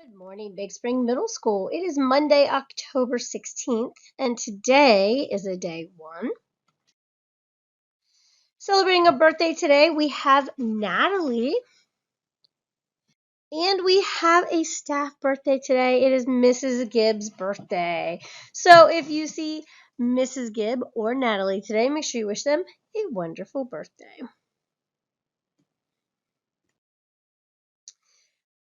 Good morning, Big Spring Middle School. It is Monday, October 16th, and today is a day one. Celebrating a birthday today, we have Natalie, and we have a staff birthday today. It is Mrs. Gibbs' birthday. So if you see Mrs. Gibb or Natalie today, make sure you wish them a wonderful birthday.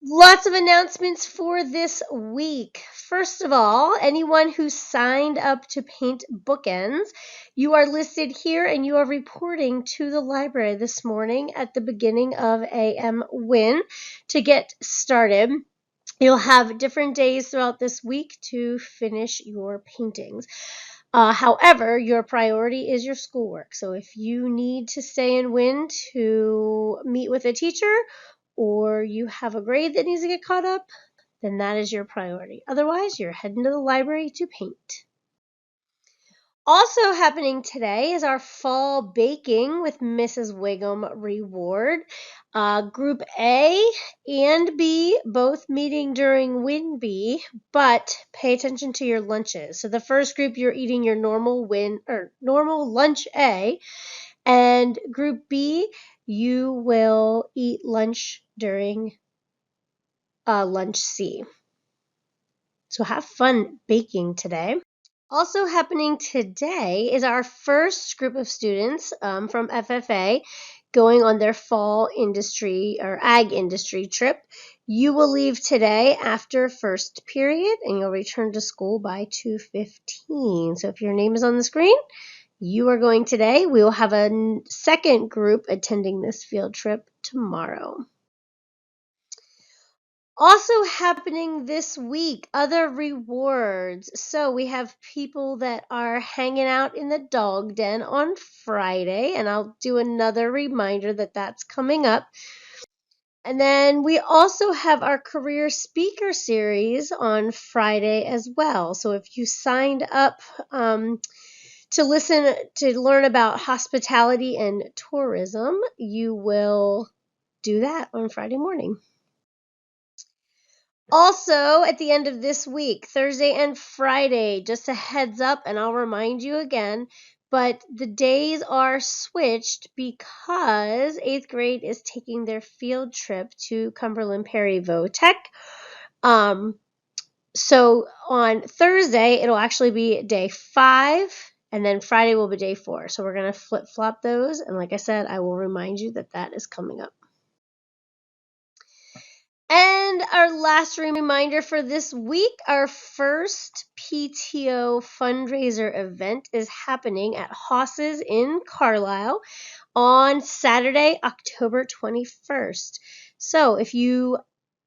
Lots of announcements for this week. First of all, anyone who signed up to paint bookends, you are listed here and you are reporting to the library this morning at the beginning of AM Win to get started. You'll have different days throughout this week to finish your paintings. However, your priority is your schoolwork. So if you need to stay and win to meet with a teacher, or you have a grade that needs to get caught up, then that is your priority. Otherwise, you're heading to the library to paint. Also happening today is our fall baking with Mrs. Wiggum reward. Group A and B both meeting during Win B, but pay attention to your lunches. So the first group, you're eating your normal lunch A, and group B, you will eat lunch during lunch C. So have fun baking today. Also happening today is our first group of students from FFA going on their fall industry or ag industry trip. You will leave today after first period and you'll return to school by 2:15. So if your name is on the screen, you are going today. We will have a second group attending this field trip tomorrow. Also happening this week, other rewards. So we have people that are hanging out in the dog den on Friday, and I'll do another reminder that that's coming up. And then we also have our career speaker series on Friday as well. So if you signed up to learn about hospitality and tourism, you will do that on Friday morning. Also, at the end of this week, Thursday and Friday, just a heads up, and I'll remind you again, but the days are switched because 8th grade is taking their field trip to Cumberland Perry Votech. So on Thursday, it'll actually be day 5, and then Friday will be day 4. So we're going to flip-flop those, and like I said, I will remind you that that is coming up. And our last reminder for this week, our first PTO fundraiser event is happening at Haas's in Carlisle on Saturday, October 21st. So if you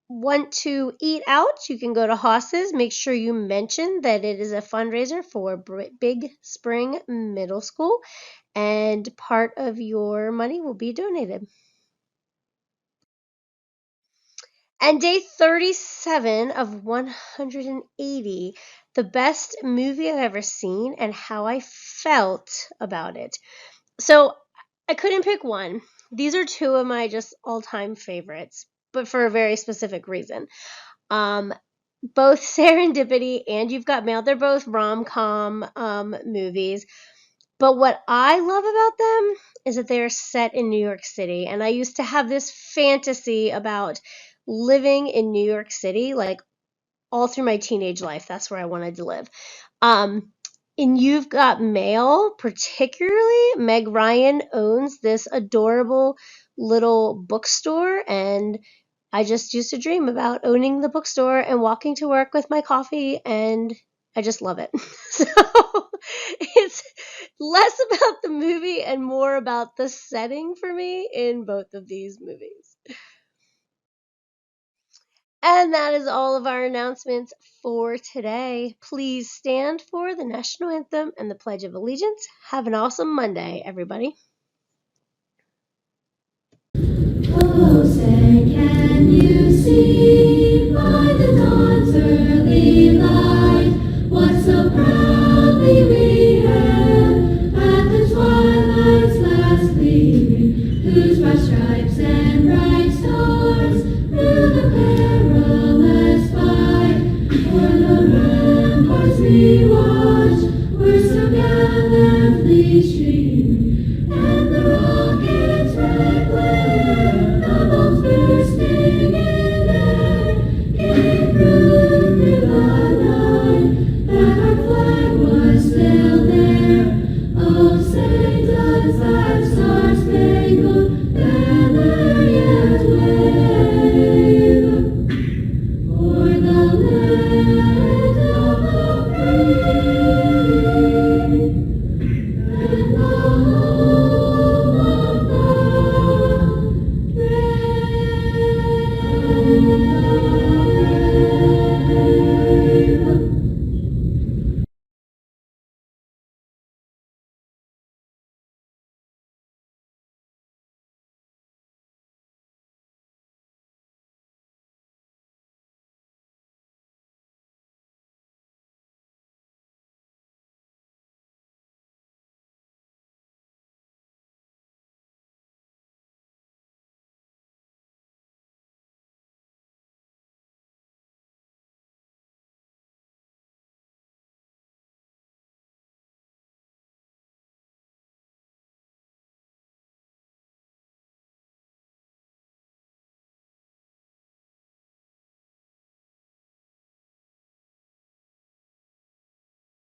want to eat out, you can go to Haas's. Make sure you mention that it is a fundraiser for Big Spring Middle School, and part of your money will be donated. And day 37 of 180, the best movie I've ever seen and how I felt about it. So I couldn't pick one. These are two of my just all-time favorites, but for a very specific reason. Both Serendipity and You've Got Mail, they're both rom-com movies. But what I love about them is that they're set in New York City. And I used to have this fantasy about living in New York City, like all through my teenage life. That's where I wanted to live. In You've Got Mail, particularly, Meg Ryan owns this adorable little bookstore, and I just used to dream about owning the bookstore and walking to work with my coffee, and I just love it. So it's less about the movie and more about the setting for me in both of these movies. And that is all of our announcements for today. Please stand for the national anthem and the Pledge of Allegiance. Have an awesome Monday, everybody. Oh, say, can you see by the dawn's early light what so proudly we hailed at the twilight's last gleaming, whose bright stripes and bright stars through the perilous we